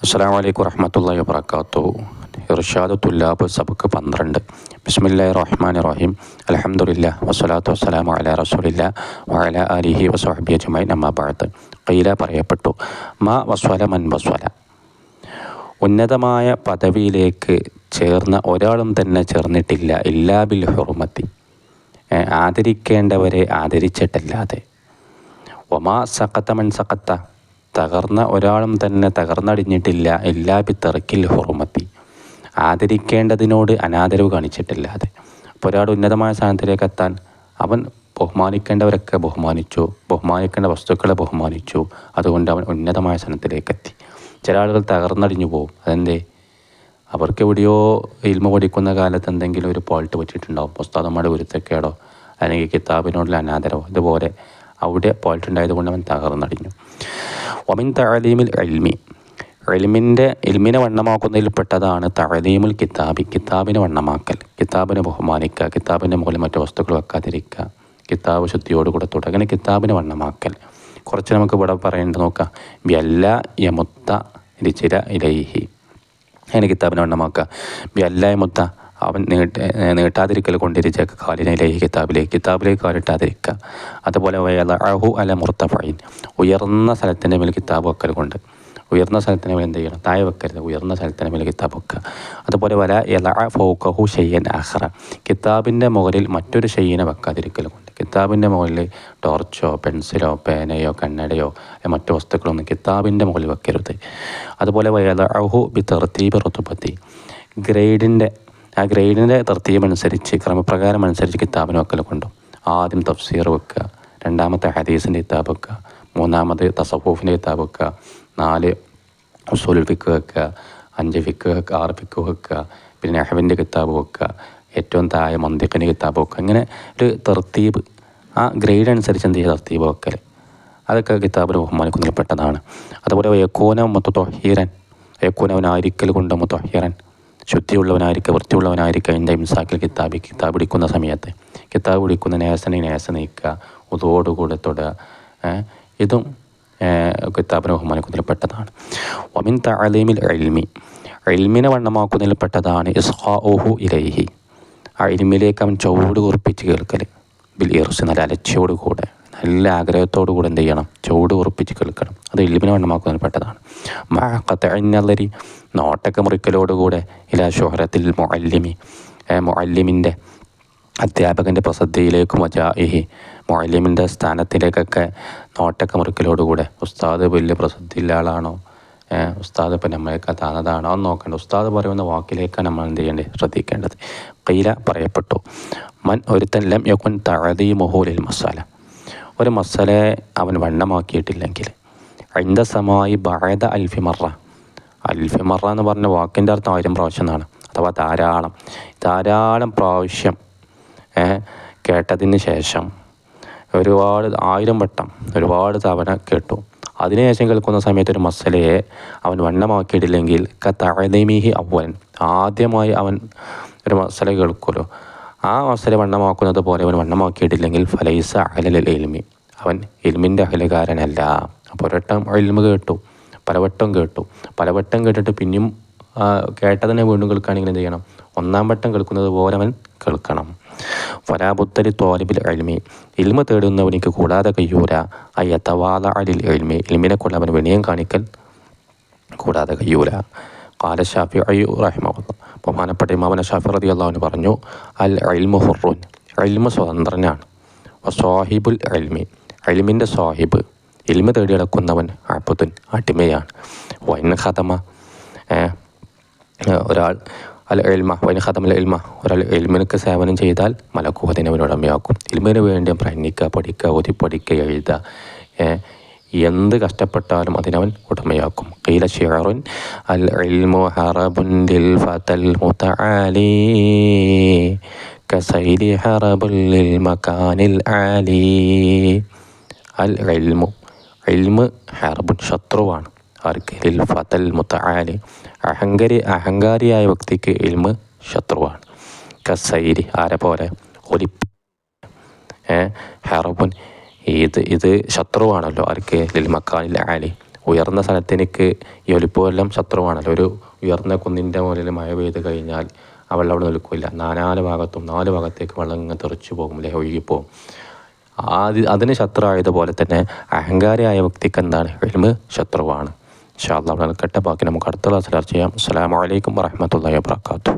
അസ്സലാമു അലൈക്കും വറഹ്മത്തുള്ളാഹി വബറകാതുഹു. ഇർഷാദു തുല്ലാബ് സബക്ക് 12. ബിസ്മില്ലാഹിർ റഹ്മാനിർ റഹീം. അൽഹംദുലില്ലാഹ് വസ്സലാത്തു വസ്സലാമു അലാ റസൂലില്ലാഹ് വഅലാ ആലിഹി വസഹ്ബിഹി അജ്മഈൻ. അമ്മാ ബഅദ്. ഖീല പറയപ്പെട്ടു, മാ വസ്വല മൻ വസ്വല. ഉന്നതമായ പദവിയിലേക്ക് ചേർന്ന ഒരാളും തന്നെ ചേർന്നിട്ടില്ല ഇല്ലാ ബിൽ ഹുർമത്തി, ആദരിക്കേണ്ടവരെ ആദരിച്ചിട്ടല്ലാതെ. വമാ സഖത്ത മൻ സഖത്ത, തകർന്ന ഒരാളും തന്നെ തകർന്നടിഞ്ഞിട്ടില്ല ഇല്ലാ ബി തർക്കിൽ ഹുർമത്തി, ആദരിക്കേണ്ടതിനോട് അനാദരവ് കാണിച്ചിട്ടില്ലാതെ. അപ്പോൾ ഒരാൾ ഉന്നതമായ സ്ഥാനത്തിലേക്ക് എത്താൻ അവൻ ബഹുമാനിക്കേണ്ടവരൊക്കെ ബഹുമാനിച്ചു, ബഹുമാനിക്കേണ്ട വസ്തുക്കളെ ബഹുമാനിച്ചു, അതുകൊണ്ട് അവൻ ഉന്നതമായ സ്ഥാനത്തിലേക്ക് എത്തി. ചില ആളുകൾ തകർന്നടിഞ്ഞു പോകും. അതെന്തേ? അവർക്ക് എവിടെയോ ഇൽമ പഠിക്കുന്ന കാലത്ത് എന്തെങ്കിലും ഒരു പോൾട്ട് പറ്റിയിട്ടുണ്ടാവും, ഉസ്താദന്മാരുടെ ഗുരുത്തക്കേടോ അല്ലെങ്കിൽ കിതാബിനോടുള്ള അനാദരവോ. ഇതുപോലെ അവിടെ പോൾട്ട് ഉണ്ടായതുകൊണ്ട് അവൻ തകർന്നടിഞ്ഞു. വമിൻ തഅലീമിൽ ഇൽമി, ഇൽമിനെ വണ്ണമാക്കുന്നതിൽപ്പെട്ടതാണ് തഅലീമുൽ കിതാബി, കിതാബിനെ വണ്ണമാക്കൽ, കിതാബിനെ ബഹുമാനിക്കുക, കിതാബിൻ്റെ മുകളിൽ മറ്റു വസ്തുക്കൾ വെക്കാതിരിക്കുക, കിതാബ് ശുദ്ധിയോടുകൂടെ തുടങ്ങനെ കിതാബിനെ വണ്ണമാക്കൽ. കുറച്ച് നമുക്ക് ഇവിടെ പറയേണ്ടത് നോക്കാം. ബിയല്ല യമുത്ത രിച്ചിര ഇലൈഹി, അങ്ങനെ കിതാബിനെ വണ്ണമാക്കുക. ബിയല്ല യമുത്ത, അവൻ നീട്ടാതിരിക്കൽ കൊണ്ടിരിച്ചേക്ക് കാലിനയിലേക്ക് കിതാബിലേക്ക് കാലിട്ടാതിരിക്കുക. അതുപോലെ വയലഅഹു അല മുർത്തഫഈൻ, ഉയർന്ന സ്ഥലത്തിൻ്റെ മേൽ കിതാബ് വെക്കൽ കൊണ്ട്. ഉയർന്ന സ്ഥലത്തിൻ്റെ മേൽ എന്ത് ചെയ്യണം? താഴെ വെക്കരുത്, ഉയർന്ന സ്ഥലത്തിൻ്റെ മേൽ കിതാബ് വെക്കുക. അതുപോലെ വല യലഅ ഫൗഖഹു ഷൈഅൻ ആഖറ, കിതാബിൻ്റെ മുകളിൽ മറ്റൊരു ഷൈഇനെ വെക്കാതിരിക്കൽ കൊണ്ട്. കിതാബിൻ്റെ മുകളിൽ ടോർച്ചോ പെൻസിലോ പേനയോ കണ്ണടയോ മറ്റു വസ്തുക്കളൊന്നും കിതാബിൻ്റെ മുകളിൽ വെക്കരുത്. അതുപോലെ വയലഅഹു ബി തർതീബി റുതുബത്തി, ആ ഗ്രേഡിൻ്റെ തർത്തീബ് അനുസരിച്ച്, ക്രമപ്രകാരം അനുസരിച്ച് കിതാബിന് വെക്കൽ കൊണ്ടും. ആദ്യം തഫ്സീർ വെക്കുക, രണ്ടാമത്തെ ഹദീസിൻ്റെ കിതാബ് വെക്കുക, മൂന്നാമത് തസവൂഫിൻ്റെ കിതാബ് വെക്കുക, 4 ഉസൂലുൽ ഫിഖ് വെക്കുക, 5 ഫിഖ് വെക്കുക, 6 ഫിഖ് വെക്കുക, പിന്നെ നഹ്വിൻ്റെ കിതാബ് വെക്കുക, ഏറ്റവും താഴെ മന്തിഖിൻ്റെ കിതാബ് വെക്കുക. അങ്ങനെ ഒരു തർത്തീബ്, ആ ഗ്രേഡ് അനുസരിച്ച് എന്ത് ചെയ്യുക? തർത്തീബ് വെക്കൽ. അതൊക്കെ കിതാബിന് ബഹുമാനിക്കുന്നതിൽപ്പെട്ടതാണ്. അതുപോലെ യകൂന മുത്തത്വഹീറൻ, യകൂനവനായിരിക്കൽ കൊണ്ട് മുത്തഹീറൻ, ശുദ്ധിയുള്ളവനായിരിക്കുക, വൃത്തിയുള്ളവനായിരിക്കുക. എൻ്റെ ഇംസാക്കിൽ കിതാബ് പിടിക്കുന്ന സമയത്ത് കിതാബ് പിടിക്കുന്ന നേസ നീക്കുക, ഉദോടുകൂടെ തൊടുക. ഇതും കിതാബിനെ ബഹുമാനിക്കുന്നതിൽപ്പെട്ടതാണ്. വമിൻ തഅലീമിൽ ഇൽമിനെ വണ്ണമാക്കുന്നതിൽപ്പെട്ടതാണ് ഇസ്ഖാഉഹു ഇലൈഹി, ആ ഇൽമിലേക്ക് അവൻ ചുവട് കുറിപ്പിച്ച് കേൾക്കൽ. ബിൽ ഇർസ്, നല്ല അലച്ചിയോടുകൂടെ നല്ല ആഗ്രഹത്തോടു കൂടെ എന്ത് ചെയ്യണം? ചുവട് ഉറപ്പിച്ച് കേൾക്കണം. അത് ഇൽമിനെ വണ്ണമാക്കുന്നതിൽപ്പെട്ടതാണ്. മഅഖതഅന്നദരി, നോട്ടൊക്കെ മുറിക്കലോടുകൂടെ ഇലാ ശുഹറത്തിൽ മുഅല്ലിമി, മുഅല്ലിമിൻ്റെ അധ്യാപകൻ്റെ പ്രസിദ്ധിയിലേക്കും വജാഇഹി, മുഅല്ലിമിൻ്റെ സ്ഥാനത്തിലേക്കൊക്കെ നോട്ടൊക്കെ മുറിക്കലോടുകൂടെ. ഉസ്താദ് വലിയ പ്രസിദ്ധിയുള്ള ആളാണോ, ഉസ്താദ് ഇപ്പം നമ്മളെയൊക്കെ താന്നതാണോ എന്ന് നോക്കേണ്ട. ഉസ്താദ് പറയുന്ന വാക്കിലേക്കാണ് നമ്മൾ എന്ത് ചെയ്യേണ്ടത്? ശ്രദ്ധിക്കേണ്ടത്. ഖീല പറയപ്പെട്ടു, മൻ ഒരുത്തൻ ലം യകുൻ തഅദീമുഹു ലിൽ മസ്അല, ഒരു മസലയെ അവൻ വണ്ണമാക്കിയിട്ടില്ലെങ്കിൽ, അതിൻ്റെ സമായി ബഅദ അൽഫി മറ, അൽഫി മറ എന്ന് പറഞ്ഞ വാക്കിൻ്റെ അർത്ഥം 1000 പ്രാവശ്യം എന്നാണ്. അഥവാ ധാരാളം പ്രാവശ്യം കേട്ടതിന് ശേഷം, ഒരുപാട് 1000 വട്ടം ഒരുപാട് തവണ കേട്ടു, അതിനുശേഷം കേൾക്കുന്ന സമയത്ത് ഒരു മസലയെ അവൻ വണ്ണമാക്കിയിട്ടില്ലെങ്കിൽ കതഅദീമിഹി അവ്വലൻ, ആദ്യമായി അവൻ ഒരു മസല കേൾക്കുമല്ലോ, ആ മസല വണ്ണമാക്കുന്നത് പോലെ അവൻ വണ്ണമാക്കിയിട്ടില്ലെങ്കിൽ ഫലൈസ അഹ്ലൽ ഇൽമി, അവൻ ഇൽമിൻ്റെ അഹ്ലുകാരനല്ല. അപ്പോൾ ഒരട്ടം ഇൽമ് കേട്ടു, പലവട്ടം കേട്ടിട്ട് പിന്നെയും കേട്ടതിനെ വീണ്ടും കേൾക്കുകയാണെങ്കിൽ എന്ത് ചെയ്യണം? 1-ാം വട്ടം കേൾക്കുന്നത് പോലെ അവൻ കേൾക്കണം. ഫലാബുദ്ദലി ത്വാലിബിൽ ഇൽമി, ഇൽമ് തേടുന്നവനിക്ക് കൂടാതെ കഴിയൂല അയ്യതവാല അലിൽ ഇൽമി, ഇൽമിനെ കൊണ്ട് അവൻ വിനയം കാണിക്കൽ കൂടാതെ കഴിയൂല. ഖാല ശാഫിഈ റഹിമഹുല്ലാഹ്, ബഹുമാനപ്പെട്ട ഇമാം ശാഫിഈ റളിയല്ലാഹു അൻഹു പറഞ്ഞു, അൽ ഇൽമു ഹുർറുൻ, ഇൽമ് സ്വതന്ത്രനാണ്. വസ്വാഹിബുൽ ഇൽമി, ഇൽമിൻ്റെ സ്വാഹിബ്, ഇൽമ് തേടി നടക്കുന്നവൻ അബ്ദുൻ, അടിമയാണ്. വൈൻ ഖദമ, ഒരാൾ അൽ ഇൽമ വൈൻ ഖദമൽ ഇൽമ, ഒരാൾ ഇൽമിനൊക്കെ സേവനം ചെയ്താൽ മലക്കൂഹത്തിനെ അവൻ ഉടമയാക്കും. ഇൽമിന് വേണ്ടി പ്രയത്നിക്കുക, പഠിക്കുക, ഓതി പഠിക്കുക, എഴുതുക, എന്ത് കഷ്ടപ്പെട്ടാലും അതിനവൻ ഉടമയാക്കും. ഖീല ശിഅറുൻ അൽ ഇൽമു ഹറബുൻ ലിൽ ഫതൽ മുതആലി കസൈലി ഹറബുൽ ലിൽ മകാനിൽ ആലി. അൽ ഇൽമ് ഹറബുൻ, ശത്രുവാണ്. ആർക്ക്? ലിൽ ഫതൽ മുതആലി, അഹങ്കാരിയായ വ്യക്തിക്ക് ഇൽമ് ശത്രുവാണ്. കസൈരി, ആരെ പോലെ? ഒലിപ്പ്. ഹറബുൻ, ഇത് ശത്രുവാണല്ലോ ആർക്ക്? ലിൽ മക്കാനിൽ ആലി, ഉയർന്ന സ്ഥലത്തെനിക്ക് ഈ ഒലിപ്പുവെള്ളം ശത്രുവാണല്ലോ. ഒരു ഉയർന്ന കുന്നിൻ്റെ മുകളിൽ മഴ പെയ്ത് കഴിഞ്ഞാൽ ആ വെള്ളം അവിടെ നിൽക്കില്ല. നാല് ഭാഗത്തേക്ക് വെള്ളം ഇങ്ങനെ തെറിച്ചു പോകും, അല്ലെ, ഒഴുകിപ്പോകും. അതിന് ശത്രുവായതുപോലെ തന്നെ അഹങ്കാരിയായ വ്യക്തിക്ക് എന്താണ്, ഇൽമ് ശത്രുവാണ്. ഇൻഷാ അല്ലാഹ് അവിടെ നിൽക്കട്ടെ. ബാക്കി നമുക്ക് അടുത്ത ക്ലാസ്സിൽ ചർച്ച ചെയ്യാം. അസ്സലാമു അലൈക്കും വറഹ്മത്തുള്ളാഹി വബറകാതുഹു.